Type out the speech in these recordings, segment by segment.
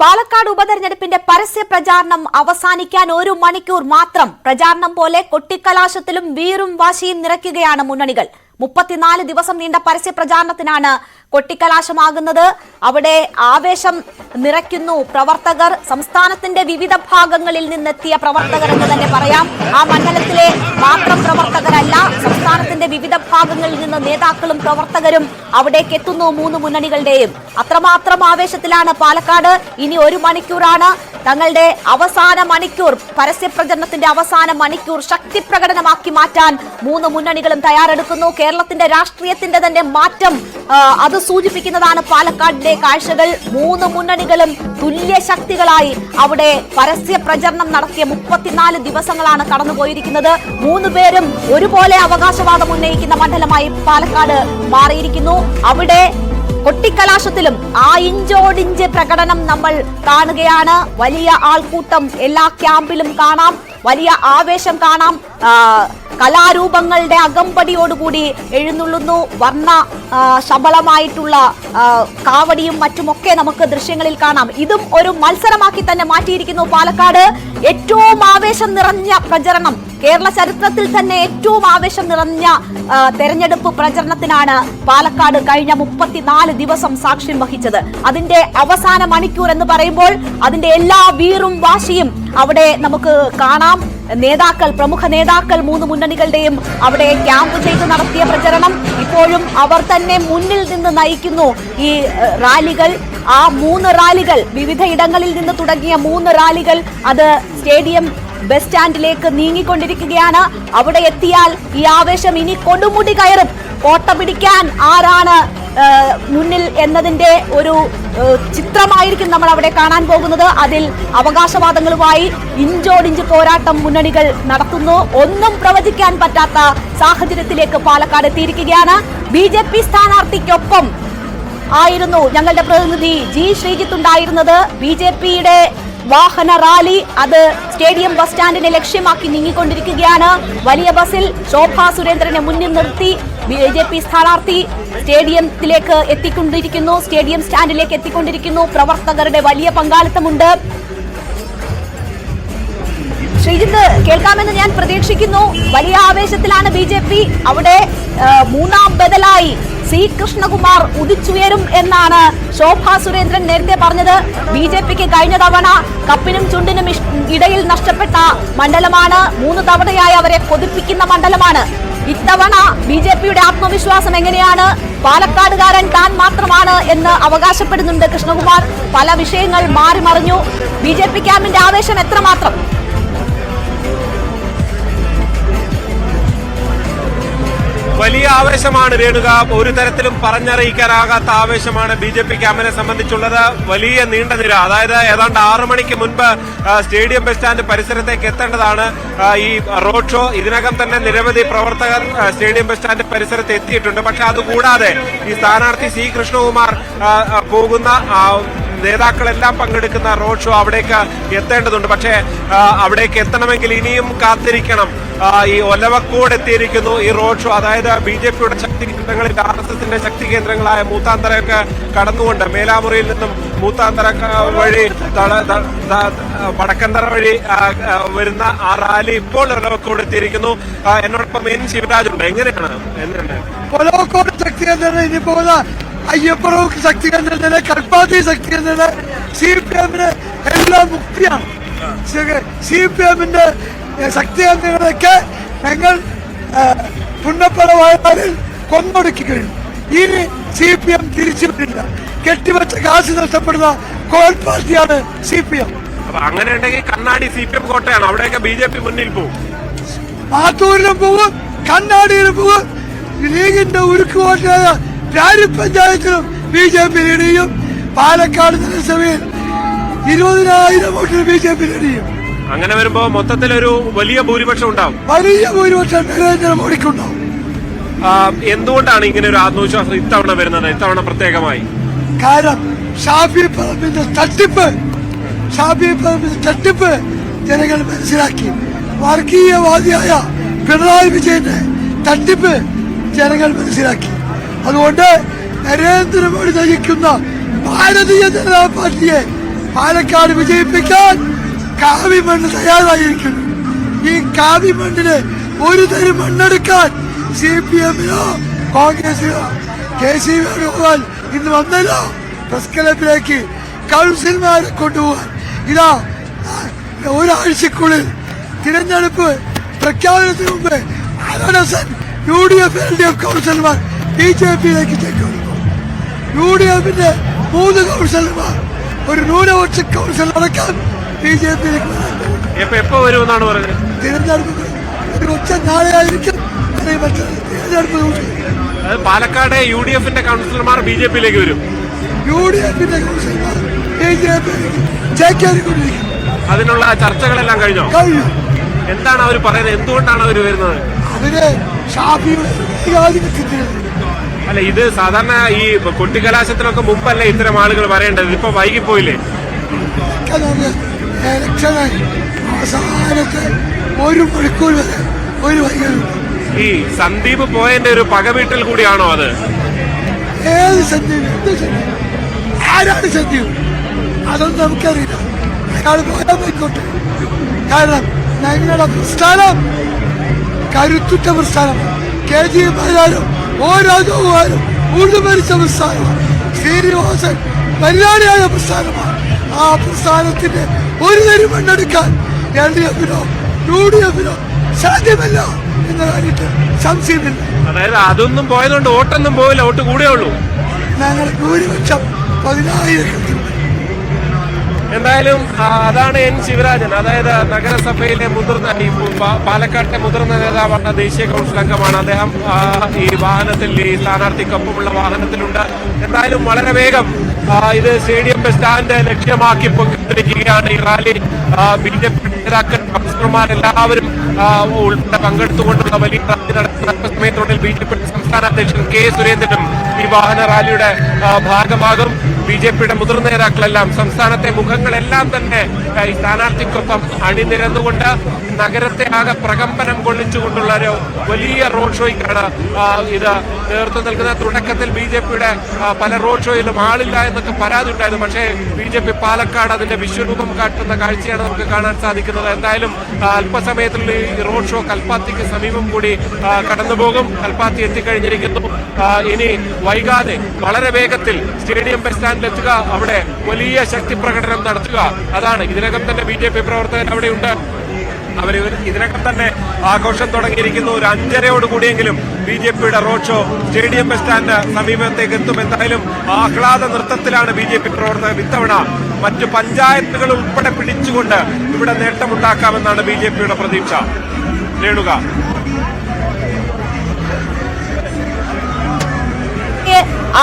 പാലക്കാട് ഉപതെരഞ്ഞെടുപ്പിന്റെ പരസ്യ പ്രചാരണം അവസാനിക്കാൻ 1 മണിക്കൂർ മാത്രം. പ്രചാരണം പോലെ കൊട്ടിക്കലാശത്തിലും വീറും വാശിയും നിറയ്ക്കുകയാണ് മുന്നണികൾ. 34 ദിവസം നീണ്ട പരസ്യ പ്രചാരണത്തിനാണ് കൊട്ടിക്കലാശമാകുന്നത്. അവിടെ ആവേശം നിറയ്ക്കുന്നു പ്രവർത്തകർ. സംസ്ഥാനത്തിന്റെ വിവിധ ഭാഗങ്ങളിൽ നിന്നെത്തിയ പ്രവർത്തകർ എന്ന് തന്നെ പറയാം. ആ മണ്ഡലത്തിലെ മാത്രം പ്രവർത്തകരല്ല, സംസ്ഥാനത്തിന്റെ വിവിധ ഭാഗങ്ങളിൽ നിന്ന് നേതാക്കളും പ്രവർത്തകരും അവിടേക്ക് എത്തുന്നു. 3 മുന്നണികളുടെയും അത്രമാത്രം ആവേശത്തിലാണ് പാലക്കാട്. ഇനി 1 മണിക്കൂറാണ്. തങ്ങളുടെ അവസാന മണിക്കൂർ, പരസ്യ പ്രചരണത്തിന്റെ അവസാന മണിക്കൂർ ശക്തി പ്രകടനമാക്കി മാറ്റാൻ 3 മുന്നണികളും തയ്യാറെടുക്കുന്നു. കേരളത്തിന്റെ രാഷ്ട്രീയത്തിന്റെ തന്നെ മാറ്റം അത് സൂചിപ്പിക്കുന്നതാണ് പാലക്കാടിന്റെ കാഴ്ചകൾ. 3 മുന്നണികളും തുല്യ ശക്തികളായി അവിടെ പരസ്യ പ്രചരണം നടത്തിയ 34 ദിവസങ്ങളാണ് കടന്നുപോയിരിക്കുന്നത്. 3 പേരും ഒരുപോലെ അവകാശവാദം ഉന്നയിക്കുന്ന മണ്ഡലമായി പാലക്കാട് മാറിയിരിക്കുന്നു. അവിടെ കൊട്ടിക്കലാശത്തിലും ആ ഇഞ്ചോടിഞ്ച് പ്രകടനം നമ്മൾ കാണുകയാണ്. വലിയ ആൾക്കൂട്ടം എല്ലാ ക്യാമ്പിലും കാണാം, വലിയ ആവേശം കാണാം. കലാരൂപങ്ങളുടെ അകമ്പടിയോടുകൂടി എഴുന്നള്ളുന്നു. വർണ്ണ ശബളമായിട്ടുള്ള കാവടിയും മറ്റുമൊക്കെ നമുക്ക് ദൃശ്യങ്ങളിൽ കാണാം. ഇതും ഒരു മത്സരമാക്കി തന്നെ മാറ്റിയിരിക്കുന്നു പാലക്കാട്. ഏറ്റവും ആവേശം നിറഞ്ഞ പ്രചരണം, കേരള ചരിത്രത്തിൽ തന്നെ ഏറ്റവും ആവേശം നിറഞ്ഞ തെരഞ്ഞെടുപ്പ് പ്രചരണത്തിനാണ് പാലക്കാട് കഴിഞ്ഞ 34 ദിവസം സാക്ഷ്യം വഹിച്ചത്. അതിന്റെ അവസാന മണിക്കൂർ എന്ന് പറയുമ്പോൾ അതിന്റെ എല്ലാ വീറും വാശിയും അവിടെ നമുക്ക് കാണാം. നേതാക്കൾ, പ്രമുഖ നേതാക്കൾ 3 മുന്നണികളുടെയും അവിടെ ക്യാമ്പ് ചെയ്ത് നടത്തിയ പ്രചരണം ഇപ്പോഴും അവർ തന്നെ മുന്നിൽ നിന്ന് നയിക്കുന്നു. ഈ റാലികൾ, ആ 3 റാലികൾ, വിവിധ ഇടങ്ങളിൽ നിന്ന് തുടങ്ങിയ 3 റാലികൾ അത് സ്റ്റേഡിയം ബസ് സ്റ്റാൻഡിലേക്ക് നീങ്ങിക്കൊണ്ടിരിക്കുകയാണ്. അവിടെ എത്തിയാൽ ഈ ആവേശം ഇനി കൊടുമുടി കയറും. കോട്ട പിടിക്കാൻ ആരാണ് മുന്നിൽ എന്നതിന്റെ ഒരു ചിത്രമായിരിക്കും നമ്മൾ അവിടെ കാണാൻ പോകുന്നത്. അതിൽ അവകാശവാദങ്ങളുമായി ഇഞ്ചോടിഞ്ച് പോരാട്ടം മുന്നണികൾ നടത്തുന്നു. ഒന്നും പ്രവചിക്കാൻ പറ്റാത്ത സാഹചര്യത്തിലേക്ക് പാലക്കാട് എത്തിയിരിക്കുകയാണ്. BJP സ്ഥാനാർത്ഥിക്കൊപ്പം ആയിരുന്നു ഞങ്ങളുടെ പ്രതിനിധി G. ശ്രീജിത്ത് ഉണ്ടായിരുന്നത്. BJPയുടെ വാഹന റാലി അത് സ്റ്റേഡിയം ബസ് സ്റ്റാൻഡിനെ ലക്ഷ്യമാക്കി നീങ്ങിക്കൊണ്ടിരിക്കുകയാണ്. വലിയ ബസിൽ ശോഭാ സുരേന്ദ്രനെ മുന്നിൽ നിർത്തി BJP സ്ഥാനാർത്ഥി സ്റ്റേഡിയത്തിലേക്ക് എത്തിക്കൊണ്ടിരിക്കുന്നു, സ്റ്റേഡിയം സ്റ്റാൻഡിലേക്ക് എത്തിക്കൊണ്ടിരിക്കുന്നു. പ്രവർത്തകരുടെ വലിയ പങ്കാളിത്തമുണ്ട്. ശ്രീജിത്ത്, കേൾക്കാമെന്ന് ഞാൻ പ്രതീക്ഷിക്കുന്നു. വലിയ ആവേശത്തിലാണ് BJP. അവിടെ 3ാം ബദലായി C. കൃഷ്ണകുമാർ ഉദിച്ചുയരും എന്നാണ് ശോഭാ സുരേന്ദ്രൻ നേരത്തെ പറഞ്ഞത്. BJPക്ക് കഴിഞ്ഞ തവണ കപ്പിനും ചുണ്ടിനും ഇടയിൽ നഷ്ടപ്പെട്ട മണ്ഡലമാണ്. 3 തവണയായി അവരെ കൊതിപ്പിക്കുന്ന മണ്ഡലമാണ്. ഇത്തവണ BJPയുടെ ആത്മവിശ്വാസം എങ്ങനെയാണ്? പാലക്കാടുകാരൻ താൻ മാത്രമാണ് എന്ന് അവകാശപ്പെടുന്നുണ്ട് കൃഷ്ണകുമാർ. പല വിഷയങ്ങൾ മാറി മറിഞ്ഞു. BJP ക്യാമ്പിന്റെ ആവേശം എത്രമാത്രം? വലിയ ആവേശമാണ് രേണുക. ഒരു തരത്തിലും പറഞ്ഞറിയിക്കാനാകാത്ത ആവേശമാണ് BJP ക്യാമ്പിനെ സംബന്ധിച്ചുള്ളത്. വലിയ നീണ്ട നിര, അതായത് ഏതാണ്ട് 6 മണിക്ക് മുൻപ് സ്റ്റേഡിയം ബസ് സ്റ്റാൻഡ് പരിസരത്തേക്ക് എത്തേണ്ടതാണ് ഈ റോഡ് ഷോ. ഇതിനകം തന്നെ നിരവധി പ്രവർത്തകർ സ്റ്റേഡിയം ബസ് സ്റ്റാൻഡ് പരിസരത്ത് എത്തിയിട്ടുണ്ട്. പക്ഷെ അതുകൂടാതെ ഈ സ്ഥാനാർത്ഥി C. കൃഷ്ണകുമാർ പോകുന്ന നേതാക്കളെല്ലാം പങ്കെടുക്കുന്ന റോഡ് ഷോ അവിടേക്ക് എത്തേണ്ടതുണ്ട്. പക്ഷേ അവിടേക്ക് എത്തണമെങ്കിൽ ഇനിയും കാത്തിരിക്കണം. ഈ ഒലവക്കോട് എത്തിയിരിക്കുന്നു ഈ റോഡ് ഷോ. അതായത് BJPയുടെ ശക്തി കേന്ദ്രങ്ങളിൽ RSSന്റെ ശക്തി കേന്ദ്രങ്ങളായ മൂത്താന്തരയൊക്കെ കടന്നുകൊണ്ട് മേലാമുറിയിൽ നിന്നും മൂത്താന്തര വഴി വടക്കന്തറ വഴി വരുന്ന ആ റാലി ഇപ്പോൾ ഒലവക്കോട് എത്തിയിരിക്കുന്നു. എന്നോടൊപ്പം N. ശിവരാജുണ്ട്. എങ്ങനെയാണ് ഒലവക്കോട് ശക്തി കേന്ദ്രം ഇനി പോകുന്ന അയ്യപ്പുറവും ശക്തി കേന്ദ്രത്തിന്, കൽപ്പാത്തി ശക്തി കേന്ദ്രത്തിന്, CPMന് എല്ലാം മുക്തിയാണ്. CPMന്റെ ശക്തി കേന്ദ്രങ്ങളൊക്കെ ഞങ്ങൾ പുന്നപ്പട വയനാടിൽ കൊന്നൊടുക്കി കഴിഞ്ഞു. ഇനി CPM തിരിച്ചു വരില്ല. കെട്ടിവെച്ച കാശ് നഷ്ടപ്പെടുന്ന കോൾ പാർട്ടിയാണ് CPM. അങ്ങനെ ഉണ്ടെങ്കിൽ കണ്ണാടി CPM കോട്ടയാണ്. അവിടെയൊക്കെ BJP മുന്നിൽ പോകും. മാത്തൂരിലും പോകും, കണ്ണാടിയിലും പോകും. ലീഗിന്റെ ഉരുക്ക് വോട്ടായ രാജ്യപഞ്ചായത്തിലും BJP ലീഡിയും പാലക്കാട് നഗരസഭയിൽ 20,000 വോട്ടിന് BJP ലീഡിയും. അങ്ങനെ വരുമ്പോ മൊത്തത്തിലൊരു വലിയ ഭൂരിപക്ഷം ഉണ്ടാവും. വലിയ ഭൂരിപക്ഷം നരേന്ദ്രമോദിക്കുണ്ടാവും. എന്തുകൊണ്ടാണ് ഇങ്ങനെ ഒരു ആത്മവിശ്വാസം ഇത്തവണ വരുന്നത്, ഇത്തവണ പ്രത്യേകമായി? കാരണം ഷാഫി പറമ്പിന്റെ തട്ടിപ്പ് ജനങ്ങൾ മനസ്സിലാക്കി. വർഗീയവാദിയായ പിണറായി വിജയന്റെ തട്ടിപ്പ് ജനങ്ങൾ മനസ്സിലാക്കി. അതുകൊണ്ട് നരേന്ദ്രമോദി നയിക്കുന്ന ഭാരതീയ ജനതാ പാർട്ടിയെ പാലക്കാട് വിജയിപ്പിക്കാൻ കാവി മണ്ണ് തയ്യാറായിരിക്കുന്നു. ഈ കാവി മണ്ണിന് ഒരു തരി മണ്ണെടുക്കാൻ CPM-നോ കോൺഗ്രസിനോ KC വേണുഗോപാൽ ഇന്ന് വന്നല്ലോ പ്രസ് ക്ലബിലേക്ക് കൗൺസിലർമാരെ കൊണ്ടുപോകാൻ. ഇതാ ഒരാഴ്ചക്കുള്ളിൽ തിരഞ്ഞെടുപ്പ് പ്രഖ്യാപനത്തിന് മുമ്പ് UDF LDF കൗൺസിലർമാർ BJP-യിലേക്ക് ചേർക്കുന്നു. UDF-ന്റെ 3 കൗൺസിലർമാർ ഒരു ന്യൂനപക്ഷ കൗൺസിൽ അടക്കാൻ BJP-യിലേക്ക് എപ്പോ വരുമെന്നാണ് പറഞ്ഞത്. തിരഞ്ഞെടുപ്പ് ഒരു ഉച്ച നാളെയായിരിക്കും. തിരഞ്ഞെടുപ്പ് പാലക്കാട് UDF-ന്റെ കൗൺസിലർമാർ BJP-യിലേക്ക് വരും. UDF-ന്റെ കൗൺസിലർമാർ BJP-യിലേക്ക് ചേക്കേറിക്കൊണ്ടിരിക്കും. അതിനുള്ള ചർച്ചകളെല്ലാം കഴിഞ്ഞോ? കഴിഞ്ഞു. എന്താണ് അവർ പറയുന്നത്? എന്തുകൊണ്ടാണ് അവർ വരുന്നത്? അവര് ഷാഫിയുടെ ഏകാധിപത്യത്തിന്. അല്ല, ഇത് സാധാരണ ഈ കൊട്ടിക്കലാശത്തിനൊക്കെ മുമ്പല്ലേ ഇത്തരം ആളുകൾ വരേണ്ടത്? ഇപ്പൊ വൈകിപ്പോയില്ലേ? ഇലക്ഷനായി അവസാനത്തെ 1 മണിക്കൂർ വരെ ഒരു വൈകുന്നു. ഈ സന്ദീപ് പോയതിന്റെ ഒരു പകവീട്ടിൽ കൂടിയാണോ അത്? ഏത് സന്ദീപ്? എന്ത് സന്ദീപ്? ആരാണ് സന്ദീപ്? അതൊന്നും നമുക്കറിയില്ല. അയാൾ പോയാൽ പോയിക്കോട്ടെ. കാരണം ഞങ്ങളുടെ പ്രസ്ഥാനം കരുത്തുറ്റ പ്രസ്ഥാനമാണ്. KG മാരാരും രാജഗോപാലും കൂടുതൽ ഭരിച്ച പ്രസ്ഥാനമാണ്. ശ്രീനിവാസൻ പരിപാടിയായ പ്രസ്ഥാനമാണ്. ആ പ്രസ്ഥാനത്തിന്റെ ഒരു തരി മണ്ണെടുക്കാൻ LDF-നോ UDF-നോ സാധ്യമല്ല എന്ന കാര്യത്തിൽ സംശയമില്ല. അതായത് അതൊന്നും പോയതുകൊണ്ട് വോട്ടൊന്നും പോയില്ല, വോട്ട് കൂടെ ഉള്ളൂ. ഞങ്ങൾ ഭൂരിപക്ഷം 10,000. എന്തായാലും അതാണ് N. ശിവരാജൻ. അതായത് നഗരസഭയിലെ മുതിർന്ന പാലക്കാട്ടെ മുതിർന്ന നേതാവാണ്, ദേശീയ കൗൺസിൽ അംഗമാണ് അദ്ദേഹം. ഈ വാഹനത്തിൽ, ഈ സ്ഥാനാർത്ഥിക്കൊപ്പമുള്ള വാഹനത്തിലുണ്ട്. എന്തായാലും വളരെ വേഗം ഇത് സ്റ്റേഡിയം ബസ് സ്റ്റാൻഡ് ലക്ഷ്യമാക്കി പൊങ്ങിക്കൊണ്ടിരിക്കുകയാണ് ഈ റാലി. BJP നേതാക്കൾ, കൗൺസിലർമാരെല്ലാവരും ഉൾപ്പെടെ പങ്കെടുത്തുകൊണ്ടുള്ള വലിയ റാലി നടക്കുന്ന സമയത്തുള്ളിൽ BJP സംസ്ഥാന അധ്യക്ഷൻ K. സുരേന്ദ്രനും ഈ വാഹന റാലിയുടെ ഭാഗമാകും. BJP-യുടെ മുതിർന്ന നേതാക്കളെല്ലാം, സംസ്ഥാനത്തെ മുഖങ്ങളെല്ലാം തന്നെ ഈ സ്ഥാനാർത്ഥിക്കൊപ്പം അണിനിരന്നുകൊണ്ട് നഗരത്തെ ആകെ പ്രകമ്പനം കൊള്ളിച്ചുകൊണ്ടുള്ള ഒരു വലിയ റോഡ് ഷോയ്ക്കാണ് ഇത് നേതൃത്വം നൽകുന്നത്. തുടക്കത്തിൽ BJP-യുടെ പല റോഡ് ഷോയിലും ആളില്ല എന്നൊക്കെ പരാതി ഉണ്ടായിരുന്നു. പക്ഷേ BJP പാലക്കാട് അതിന്റെ വിശ്വരൂപം കാട്ടുന്ന കാഴ്ചയാണ് നമുക്ക് കാണാൻ സാധിക്കുന്നത്. എന്തായാലും അല്പസമയത്തിൽ ഈ റോഡ് ഷോ കൽപ്പാത്തിക്ക് സമീപം കൂടി കടന്നുപോകും. കൽപ്പാത്തി എത്തിക്കഴിഞ്ഞിരിക്കുന്നു. ഇനി വൈകാതെ വളരെ വേഗത്തിൽ സ്റ്റേഡിയം ബസ് സ്റ്റാൻഡിലെത്തുക, അവിടെ വലിയ ശക്തി പ്രകടനം നടത്തുക. അതാണ് ഇതിനകം തന്നെ BJP പ്രവർത്തകർ അവിടെയുണ്ട്. അവർ ഇതിനകം തന്നെ ആഘോഷം തുടങ്ങിയിരിക്കുന്നു. ഒരു 5:30 കൂടിയെങ്കിലും BJP-യുടെ road show stadium bus stand സമീപത്തേക്ക് എത്തും. എന്തായാലും ആഹ്ലാദ നൃത്തത്തിലാണ് BJP പ്രവർത്തകർ. ഇത്തവണ മറ്റു പഞ്ചായത്തുകൾ ഉൾപ്പെടെ പിടിച്ചുകൊണ്ട് ഇവിടെ നേട്ടമുണ്ടാക്കാമെന്നാണ് BJP-യുടെ പ്രതീക്ഷ. രേണുക,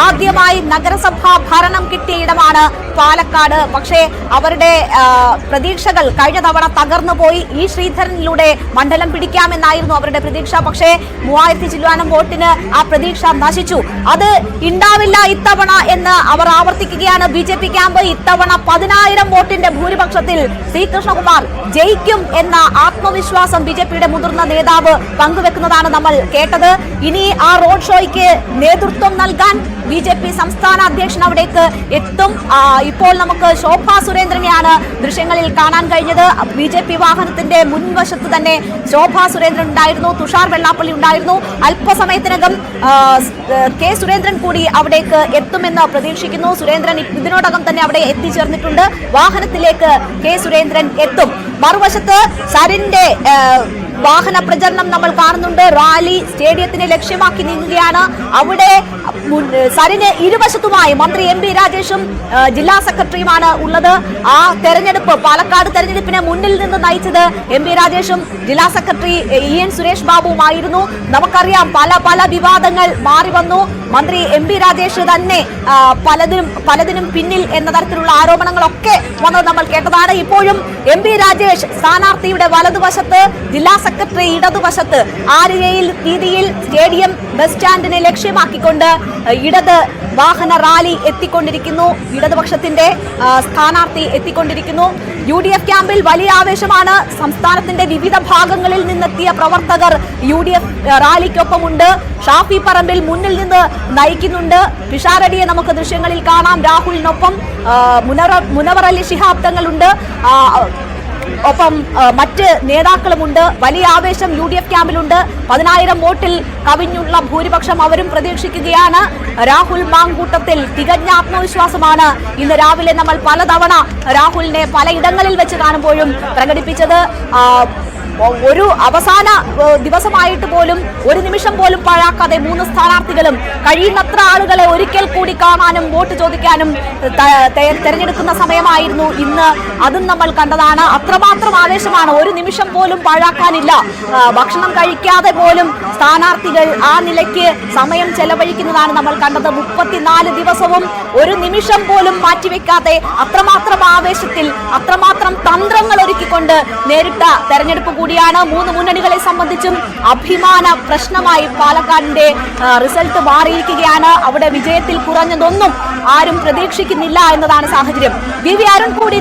ആദ്യമായി നഗരസഭാ ഭരണം കിട്ടിയ ഇടമാണ് പാലക്കാട്. പക്ഷേ അവരുടെ പ്രതീക്ഷകൾ കഴിഞ്ഞ തവണ തകർന്നു പോയി. ഈ ശ്രീധരനിലൂടെ മണ്ഡലം പിടിക്കാമെന്നായിരുന്നു അവരുടെ പ്രതീക്ഷ. പക്ഷേ 3000 ചില്ലുവാനം വോട്ടിന് ആ പ്രതീക്ഷ നശിച്ചു. അത് ഉണ്ടാവില്ല ഇത്തവണ എന്ന് അവർ ആവർത്തിക്കുകയാണ്. BJP ക്യാമ്പ് ഇത്തവണ 10,000 വോട്ടിന്റെ ഭൂരിപക്ഷത്തിൽ C. കൃഷ്ണകുമാർ ജയിക്കും എന്ന ആത്മവിശ്വാസം BJP-യുടെ മുതിർന്ന നേതാവ് പങ്കുവെക്കുന്നതാണ് നമ്മൾ കേട്ടത്. ഇനി ആ റോഡ് ഷോയ്ക്ക് നേതൃത്വം നൽകാൻ BJP സംസ്ഥാന അധ്യക്ഷൻ അവിടേക്ക് എത്തും. ഇപ്പോൾ നമുക്ക് ശോഭാ സുരേന്ദ്രനെയാണ് ദൃശ്യങ്ങളിൽ കാണാൻ കഴിഞ്ഞത്. BJP വാഹനത്തിന്റെ മുൻവശത്ത് തന്നെ ശോഭാ സുരേന്ദ്രൻ ഉണ്ടായിരുന്നു, തുഷാർ വെള്ളാപ്പള്ളി ഉണ്ടായിരുന്നു. അല്പസമയത്തിനകം K. സുരേന്ദ്രൻ കൂടി അവിടേക്ക് എത്തുമെന്ന് പ്രതീക്ഷിക്കുന്നു. സുരേന്ദ്രൻ ഇതിനോടകം തന്നെ അവിടെ എത്തിച്ചേർന്നിട്ടുണ്ട്. വാഹനത്തിലേക്ക് K. സുരേന്ദ്രൻ എത്തും. മറുവശത്ത് സരിന്റെ വാഹന പ്രചരണം നമ്മൾ കാണുന്നുണ്ട്. റാലി സ്റ്റേഡിയത്തിനെ ലക്ഷ്യമാക്കി നീങ്ങുകയാണ്. അവിടെ സരിന് ഇരുവശത്തുമായി മന്ത്രി MP രാജേഷും ജില്ലാ സെക്രട്ടറിയുമാണ് ഉള്ളത്. ആ തെരഞ്ഞെടുപ്പ്, പാലക്കാട് തെരഞ്ഞെടുപ്പിനെ മുന്നിൽ നിന്ന് നയിച്ചത് MP രാജേഷും ജില്ലാ സെക്രട്ടറി EN സുരേഷ് ബാബുവുമായിരുന്നു. നമുക്കറിയാം പല വിവാദങ്ങൾ മാറി വന്നു. മന്ത്രി MP രാജേഷ് തന്നെ പലതിനും പിന്നിൽ എന്ന തരത്തിലുള്ള ആരോപണങ്ങളൊക്കെ വന്നത് നമ്മൾ കേട്ടതാണ്. ഇപ്പോഴും MP രാജേഷ് സ്ഥാനാർത്ഥിയുടെ വലതുവശത്ത്, ജില്ലാ സെക്രട്ടറി ഇടതുവശത്ത്. ആ രീതിയിൽ സ്റ്റേഡിയം ബസ് സ്റ്റാൻഡിനെ ലക്ഷ്യമാക്കിക്കൊണ്ട് ഇടത് വാഹന റാലി എത്തിക്കൊണ്ടിരിക്കുന്നു. ഇടതുപക്ഷത്തിന്റെ സ്ഥാനാർത്ഥി എത്തിക്കൊണ്ടിരിക്കുന്നു. UDF ക്യാമ്പിൽ വലിയ ആവേശമാണ്. സംസ്ഥാനത്തിന്റെ വിവിധ ഭാഗങ്ങളിൽ നിന്നെത്തിയ പ്രവർത്തകർ UDF റാലിക്കൊപ്പമുണ്ട്. ഷാഫി പറമ്പിൽ മുന്നിൽ നിന്ന് നയിക്കുന്നുണ്ട്. പിഷാരടിയെ നമുക്ക് ദൃശ്യങ്ങളിൽ കാണാം. രാഹുലിനൊപ്പം മുനവർ അലി ശിഹാബ് തങ്ങളുണ്ട്. ഒപ്പം മറ്റ് നേതാക്കളുമുണ്ട്. വലിയ ആവേശം UDF ക്യാമ്പിലുണ്ട്. 10,000 വോട്ടിൽ കവിഞ്ഞുള്ള ഭൂരിപക്ഷം അവരും പ്രതീക്ഷിക്കുകയാണ്. രാഹുൽ മാങ്കൂട്ടത്തിൽ തികഞ്ഞ ആത്മവിശ്വാസമാണ് ഇന്ന് രാവിലെ നമ്മൾ പലതവണ രാഹുലിനെ പലയിടങ്ങളിൽ വെച്ച് കാണുമ്പോഴും പ്രകടിപ്പിച്ചത്. ഒരു അവസാന ദിവസമായിട്ട് പോലും ഒരു നിമിഷം പോലും പാഴാക്കാതെ 3 സ്ഥാനാർത്ഥികളും കഴിയുന്നത്ര ആളുകളെ ഒരിക്കൽ കൂടി കാണാനും വോട്ട് ചോദിക്കാനും തെരഞ്ഞെടുക്കുന്ന സമയമായിരുന്നു ഇന്ന്. അതും നമ്മൾ കണ്ടതാണ്. അത്രമാത്രം ആവേശമാണ്. ഒരു നിമിഷം പോലും പാഴാക്കാനില്ല. ഭക്ഷണം കഴിക്കാതെ പോലും സ്ഥാനാർത്ഥികൾ ആ നിലയ്ക്ക് സമയം ചെലവഴിക്കുന്നതാണ് നമ്മൾ കണ്ടത്. 34 ദിവസവും ഒരു നിമിഷം പോലും മാറ്റിവെക്കാതെ അത്രമാത്രം ആവേശത്തിൽ അത്രമാത്രം തന്ത്രങ്ങൾ ഒരുക്കിക്കൊണ്ട് നേരിട്ട തെരഞ്ഞെടുപ്പ് കൂടിയാണ്. 3 മുന്നണികളെ സംബന്ധിച്ചും അഭിമാന പ്രശ്നമായി പാലക്കാടിന്റെ റിസൾട്ട് മാറിയിരിക്കുകയാണ്. അവിടെ വിജയത്തിൽ കുറഞ്ഞതൊന്നും ആരും പ്രതീക്ഷിക്കുന്നില്ല എന്നതാണ് സാഹചര്യം. വി അരുൺ കൂടി